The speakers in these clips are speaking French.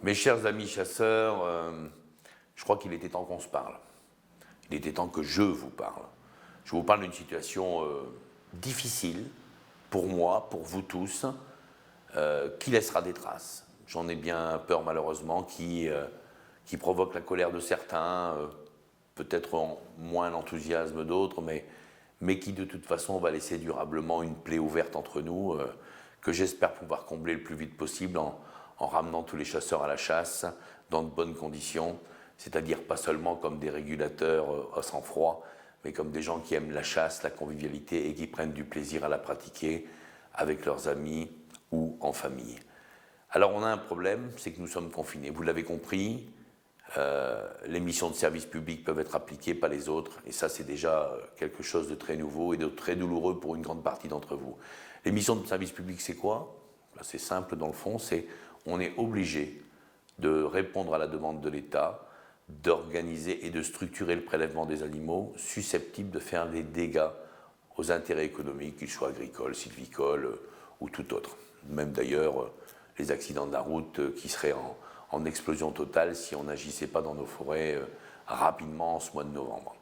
Mes chers amis chasseurs, je crois qu'il était temps qu'on se parle. Il était temps que je vous parle. Je vous parle d'une situation difficile pour moi, pour vous tous, qui laissera des traces. J'en ai bien peur malheureusement, qui provoque la colère de certains, peut-être moins l'enthousiasme d'autres, mais qui de toute façon va laisser durablement une plaie ouverte entre nous, que j'espère pouvoir combler le plus vite possible en ramenant tous les chasseurs à la chasse dans de bonnes conditions, c'est-à-dire pas seulement comme des régulateurs à sang-froid, mais comme des gens qui aiment la chasse, la convivialité et qui prennent du plaisir à la pratiquer avec leurs amis ou en famille. Alors on a un problème, c'est que nous sommes confinés. Vous l'avez compris, les missions de service public peuvent être appliquées, pas les autres, et ça c'est déjà quelque chose de très nouveau et de très douloureux pour une grande partie d'entre vous. Les missions de service public, c'est quoi? C'est simple dans le fond, c'est on est obligé de répondre à la demande de l'État, d'organiser et de structurer le prélèvement des animaux susceptibles de faire des dégâts aux intérêts économiques, qu'ils soient agricoles, sylvicoles ou tout autre. Même d'ailleurs les accidents de la route qui seraient en explosion totale si on n'agissait pas dans nos forêts rapidement en ce mois de novembre.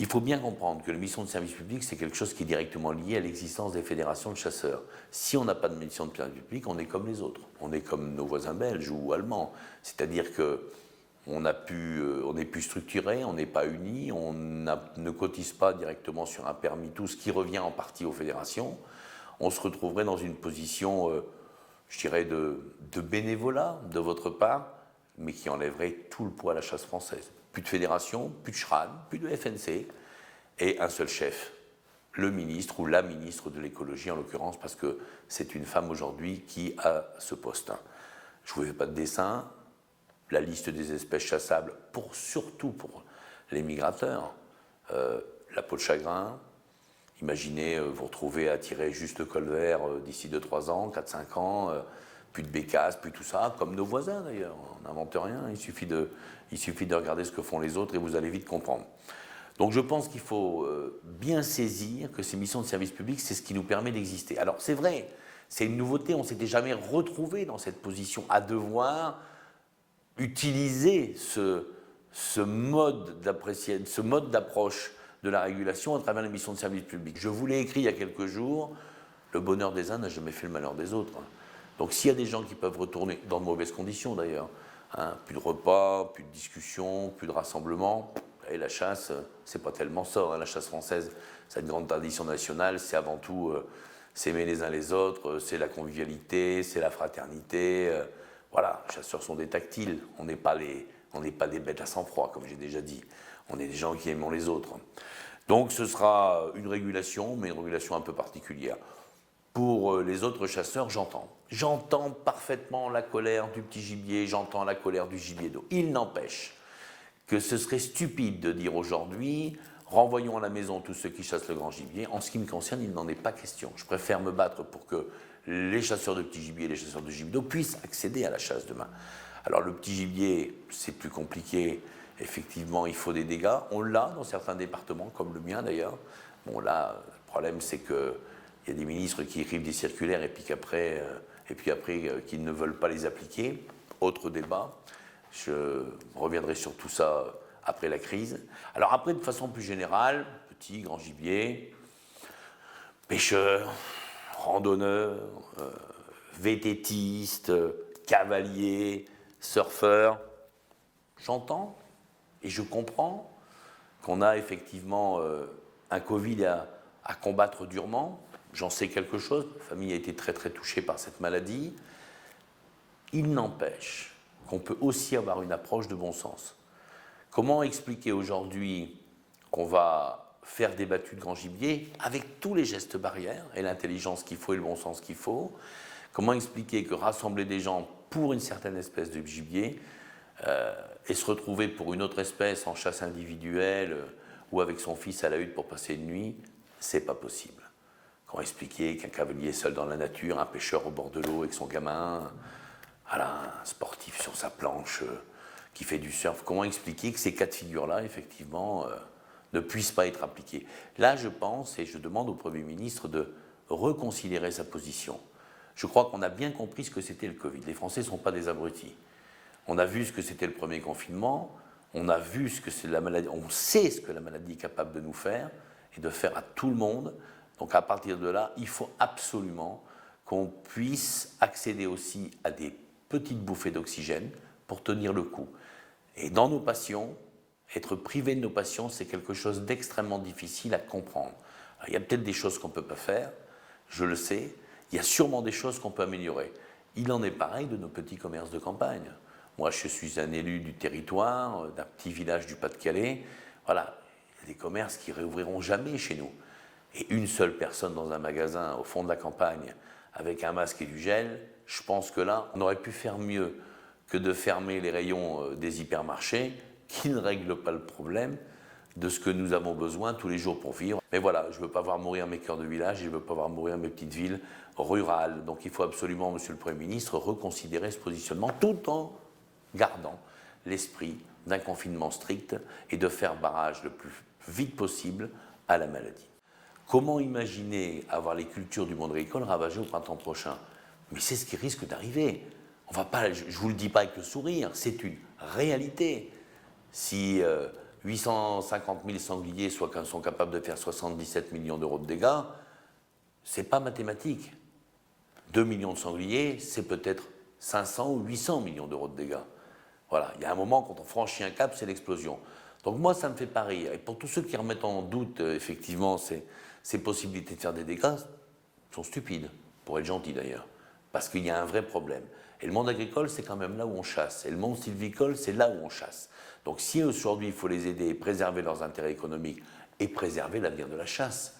Il faut bien comprendre que la mission de service public, c'est quelque chose qui est directement lié à l'existence des fédérations de chasseurs. Si on n'a pas de mission de service public, on est comme les autres. On est comme nos voisins belges ou allemands. C'est-à-dire qu'on n'est plus structuré, on n'est pas unis, on ne cotise pas directement sur un permis, tout ce qui revient en partie aux fédérations. On se retrouverait dans une position, je dirais, de bénévolat de votre part, mais qui enlèverait tout le poids à la chasse française. Plus de fédération, plus de CHRAN, plus de FNC, et un seul chef, le ministre ou la ministre de l'écologie en l'occurrence, parce que c'est une femme aujourd'hui qui a ce poste. Je ne vous fais pas de dessin, la liste des espèces chassables, surtout pour les migrateurs, la peau de chagrin, imaginez vous retrouver à tirer juste le col vert d'ici 2-3 ans, 4-5 ans, plus de bécasses, plus tout ça, comme nos voisins d'ailleurs, on n'invente rien, il suffit de regarder ce que font les autres et vous allez vite comprendre. Donc je pense qu'il faut bien saisir que ces missions de service public, c'est ce qui nous permet d'exister. Alors c'est vrai, c'est une nouveauté, on ne s'était jamais retrouvé dans cette position à devoir utiliser ce mode d'approche de la régulation à travers les missions de service public. Je vous l'ai écrit il y a quelques jours, le bonheur des uns n'a jamais fait le malheur des autres. Donc s'il y a des gens qui peuvent retourner, dans de mauvaises conditions d'ailleurs, plus de repas, plus de discussions, plus de rassemblements, et la chasse, c'est pas tellement ça, la chasse française, c'est une grande tradition nationale, c'est avant tout s'aimer les uns les autres, c'est la convivialité, c'est la fraternité, voilà, les chasseurs sont des tactiles, on n'est pas des bêtes à sang-froid, comme j'ai déjà dit, on est des gens qui aiment les autres. Donc ce sera une régulation, mais une régulation un peu particulière. Pour les autres chasseurs, j'entends parfaitement la colère du petit gibier, j'entends la colère du gibier d'eau. Il n'empêche que ce serait stupide de dire aujourd'hui, renvoyons à la maison tous ceux qui chassent le grand gibier. En ce qui me concerne, il n'en est pas question. Je préfère me battre pour que les chasseurs de petit gibier et les chasseurs de gibier d'eau puissent accéder à la chasse demain. Alors le petit gibier, c'est plus compliqué. Effectivement, il faut des dégâts. On l'a dans certains départements, comme le mien d'ailleurs. Bon là, le problème c'est que il y a des ministres qui écrivent des circulaires et puis après qui ne veulent pas les appliquer. Autre débat. Je reviendrai sur tout ça après la crise. Alors après, de façon plus générale, petit, grand gibier, pêcheurs, randonneurs, vététistes, cavaliers, surfeurs, j'entends et je comprends qu'on a effectivement un Covid à combattre durement. J'en sais quelque chose, ma famille a été très très touchée par cette maladie. Il n'empêche qu'on peut aussi avoir une approche de bon sens. Comment expliquer aujourd'hui qu'on va faire des battues de grand gibier avec tous les gestes barrières et l'intelligence qu'il faut et le bon sens qu'il faut? Comment expliquer que rassembler des gens pour une certaine espèce de gibier et se retrouver pour une autre espèce en chasse individuelle ou avec son fils à la hutte pour passer une nuit, c'est pas possible. Comment expliquer qu'un cavalier seul dans la nature, un pêcheur au bord de l'eau avec son gamin, voilà, un sportif sur sa planche qui fait du surf, comment expliquer que ces cas de figure-là, effectivement, ne puissent pas être appliqués? Là, je pense, et je demande au Premier ministre de reconsidérer sa position. Je crois qu'on a bien compris ce que c'était le Covid. Les Français ne sont pas des abrutis. On a vu ce que c'était le premier confinement, on a vu ce que c'est la maladie, on sait ce que la maladie est capable de nous faire et de faire à tout le monde. Donc à partir de là, il faut absolument qu'on puisse accéder aussi à des petites bouffées d'oxygène pour tenir le coup. Et dans nos passions, être privé de nos passions, c'est quelque chose d'extrêmement difficile à comprendre. Alors, il y a peut-être des choses qu'on ne peut pas faire, je le sais, il y a sûrement des choses qu'on peut améliorer. Il en est pareil de nos petits commerces de campagne. Moi, je suis un élu du territoire, d'un petit village du Pas-de-Calais. Voilà, il y a des commerces qui réouvriront jamais chez nous. Et une seule personne dans un magasin au fond de la campagne avec un masque et du gel, je pense que là, on aurait pu faire mieux que de fermer les rayons des hypermarchés qui ne règlent pas le problème de ce que nous avons besoin tous les jours pour vivre. Mais voilà, je ne veux pas voir mourir mes cœurs de village, je ne veux pas voir mourir mes petites villes rurales. Donc il faut absolument, Monsieur le Premier ministre, reconsidérer ce positionnement tout en gardant l'esprit d'un confinement strict et de faire barrage le plus vite possible à la maladie. Comment imaginer avoir les cultures du monde agricole ravagées au printemps prochain? Mais c'est ce qui risque d'arriver. On va pas, je ne vous le dis pas avec le sourire, c'est une réalité. Si 850 000 sangliers sont capables de faire 77 millions d'euros de dégâts, ce n'est pas mathématique. 2 millions de sangliers, c'est peut-être 500 ou 800 millions d'euros de dégâts. Voilà, il y a un moment, quand on franchit un cap, c'est l'explosion. Donc moi, ça me fait pas rire. Et pour tous ceux qui remettent en doute, effectivement, ces possibilités de faire des dégâts, sont stupides, pour être gentils d'ailleurs, parce qu'il y a un vrai problème. Et le monde agricole, c'est quand même là où on chasse. Et le monde sylvicole, c'est là où on chasse. Donc si aujourd'hui, il faut les aider et préserver leurs intérêts économiques et préserver l'avenir de la chasse,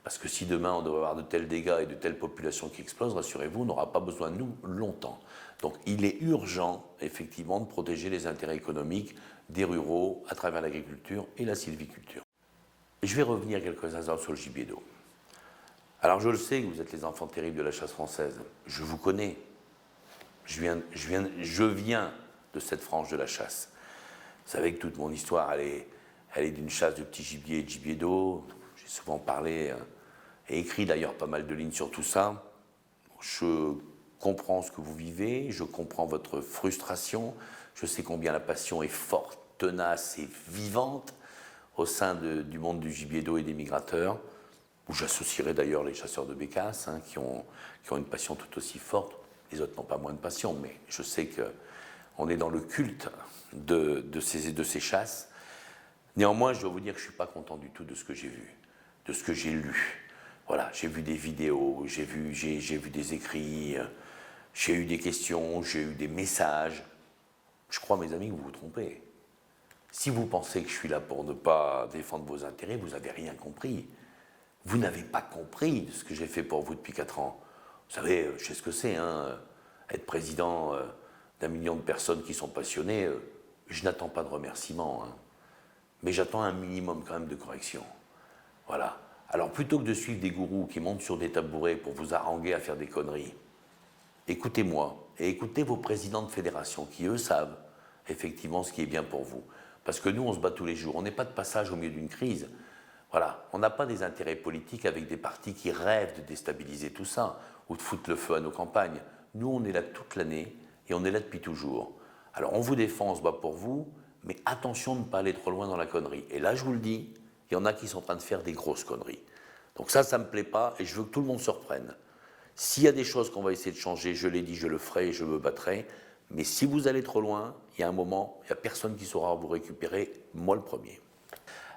parce que si demain on doit avoir de tels dégâts et de telles populations qui explosent, rassurez-vous, on n'aura pas besoin de nous longtemps. Donc il est urgent, effectivement, de protéger les intérêts économiques des ruraux à travers l'agriculture et la sylviculture. Et je vais revenir quelques instants sur le gibier d'eau. Alors je le sais que vous êtes les enfants terribles de la chasse française. Je vous connais. Je viens de cette frange de la chasse. Vous savez que toute mon histoire, elle est d'une chasse de petits gibiers et de gibier d'eau. J'ai souvent parlé et écrit d'ailleurs pas mal de lignes sur tout ça. Je comprends ce que vous vivez, je comprends votre frustration, je sais combien la passion est forte, tenace et vivante au sein du monde du gibier d'eau et des migrateurs, où j'associerai d'ailleurs les chasseurs de bécasses, qui ont une passion tout aussi forte. Les autres n'ont pas moins de passion, mais je sais qu'on est dans le culte de ces chasses. Néanmoins, je dois vous dire que je ne suis pas content du tout de ce que j'ai vu, de ce que j'ai lu. Voilà, j'ai vu des vidéos, j'ai vu des écrits, j'ai eu des questions, j'ai eu des messages. Je crois, mes amis, que vous vous trompez. Si vous pensez que je suis là pour ne pas défendre vos intérêts, vous n'avez rien compris. Vous n'avez pas compris ce que j'ai fait pour vous depuis 4 ans. Vous savez, je sais ce que c'est, être président d'1 million de personnes qui sont passionnées. Je n'attends pas de remerciements, mais j'attends un minimum quand même de correction. Voilà. Alors plutôt que de suivre des gourous qui montent sur des tabourets pour vous haranguer à faire des conneries, écoutez-moi et écoutez vos présidents de fédération qui, eux, savent effectivement ce qui est bien pour vous. Parce que nous, on se bat tous les jours. On n'est pas de passage au milieu d'une crise. Voilà. On n'a pas des intérêts politiques avec des partis qui rêvent de déstabiliser tout ça ou de foutre le feu à nos campagnes. Nous, on est là toute l'année et on est là depuis toujours. Alors, on vous défend, on se bat pour vous, mais attention de ne pas aller trop loin dans la connerie. Et là, je vous le dis, il y en a qui sont en train de faire des grosses conneries. Donc ça ne me plaît pas et je veux que tout le monde se reprenne. S'il y a des choses qu'on va essayer de changer, je l'ai dit, je le ferai et je me battrai. Mais si vous allez trop loin, il y a un moment, il n'y a personne qui saura vous récupérer, moi le premier.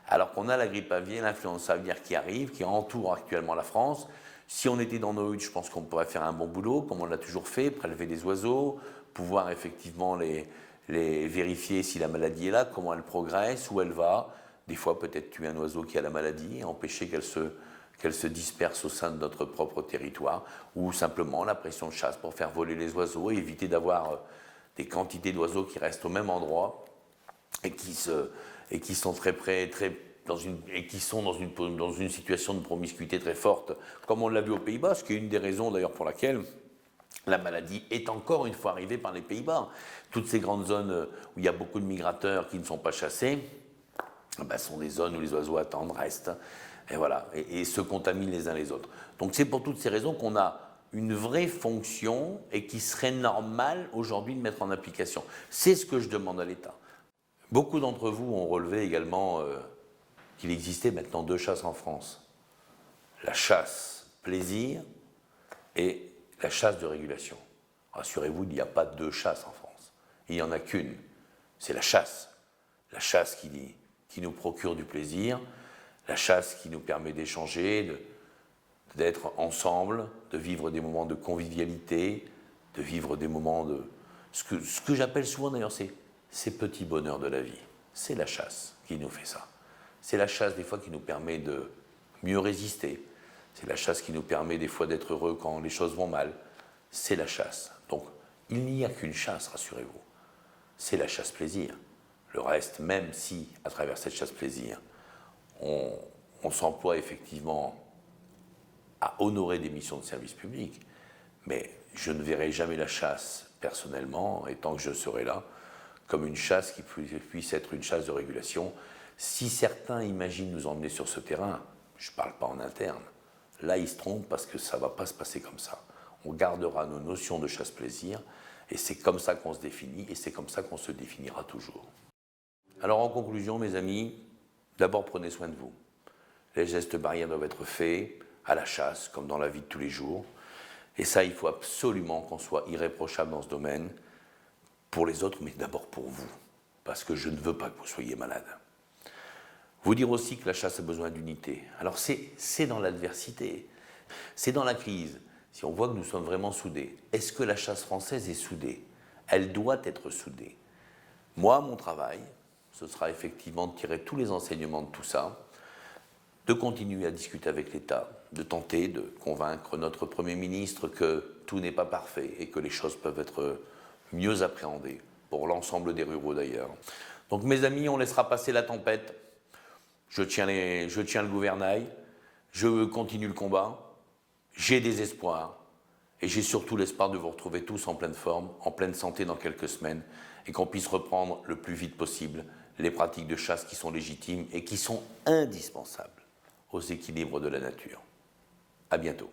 Alors qu'on a la grippe aviaire, l'influenza aviaire qui arrive, qui entoure actuellement la France. Si on était dans nos huttes, je pense qu'on pourrait faire un bon boulot, comme on l'a toujours fait, prélever des oiseaux, pouvoir effectivement les vérifier si la maladie est là, comment elle progresse, où elle va. Des fois, peut-être tuer un oiseau qui a la maladie et empêcher qu'elle se disperse au sein de notre propre territoire, ou simplement la pression de chasse pour faire voler les oiseaux et éviter d'avoir des quantités d'oiseaux qui restent au même endroit et qui sont très près, et qui sont dans une situation de promiscuité très forte, comme on l'a vu aux Pays-Bas, ce qui est une des raisons d'ailleurs pour laquelle la maladie est encore une fois arrivée par les Pays-Bas. Toutes ces grandes zones où il y a beaucoup de migrateurs qui ne sont pas chassés, sont des zones où les oiseaux attendent, restent, et voilà, et se contaminent les uns les autres. Donc c'est pour toutes ces raisons qu'on a une vraie fonction et qui serait normal aujourd'hui de mettre en application. C'est ce que je demande à l'État. Beaucoup d'entre vous ont relevé également qu'il existait maintenant 2 chasses en France. La chasse plaisir et la chasse de régulation. Rassurez-vous, il n'y a pas 2 chasses en France. Il n'y en a qu'une. C'est la chasse. La chasse qui nous procure du plaisir, la chasse qui nous permet d'échanger, d'être ensemble, de vivre des moments de convivialité, de vivre des moments de... Ce que j'appelle souvent d'ailleurs, c'est ces petits bonheurs de la vie. C'est la chasse qui nous fait ça. C'est la chasse des fois qui nous permet de mieux résister. C'est la chasse qui nous permet des fois d'être heureux quand les choses vont mal. C'est la chasse. Donc, il n'y a qu'une chasse, rassurez-vous. C'est la chasse plaisir. Le reste, même si, à travers cette chasse plaisir, on s'emploie effectivement à honorer des missions de service public, mais je ne verrai jamais la chasse, personnellement, et tant que je serai là, comme une chasse qui puisse être une chasse de régulation. Si certains imaginent nous emmener sur ce terrain, je ne parle pas en interne, là ils se trompent parce que ça ne va pas se passer comme ça. On gardera nos notions de chasse-plaisir, et c'est comme ça qu'on se définit, et c'est comme ça qu'on se définira toujours. Alors en conclusion, mes amis, d'abord prenez soin de vous. Les gestes barrières doivent être faits à la chasse, comme dans la vie de tous les jours. Et ça, il faut absolument qu'on soit irréprochable dans ce domaine, pour les autres, mais d'abord pour vous, parce que je ne veux pas que vous soyez malade. Vous dire aussi que la chasse a besoin d'unité. Alors c'est dans l'adversité, c'est dans la crise. Si on voit que nous sommes vraiment soudés, est-ce que la chasse française est soudée? Elle doit être soudée. Moi, mon travail, ce sera effectivement de tirer tous les enseignements de tout ça, de continuer à discuter avec l'État, de tenter de convaincre notre Premier ministre que tout n'est pas parfait et que les choses peuvent être mieux appréhendées, pour l'ensemble des ruraux d'ailleurs. Donc mes amis, on laissera passer la tempête, je tiens le gouvernail, je continue le combat, j'ai des espoirs, et j'ai surtout l'espoir de vous retrouver tous en pleine forme, en pleine santé dans quelques semaines, et qu'on puisse reprendre le plus vite possible les pratiques de chasse qui sont légitimes et qui sont indispensables aux équilibres de la nature. À bientôt.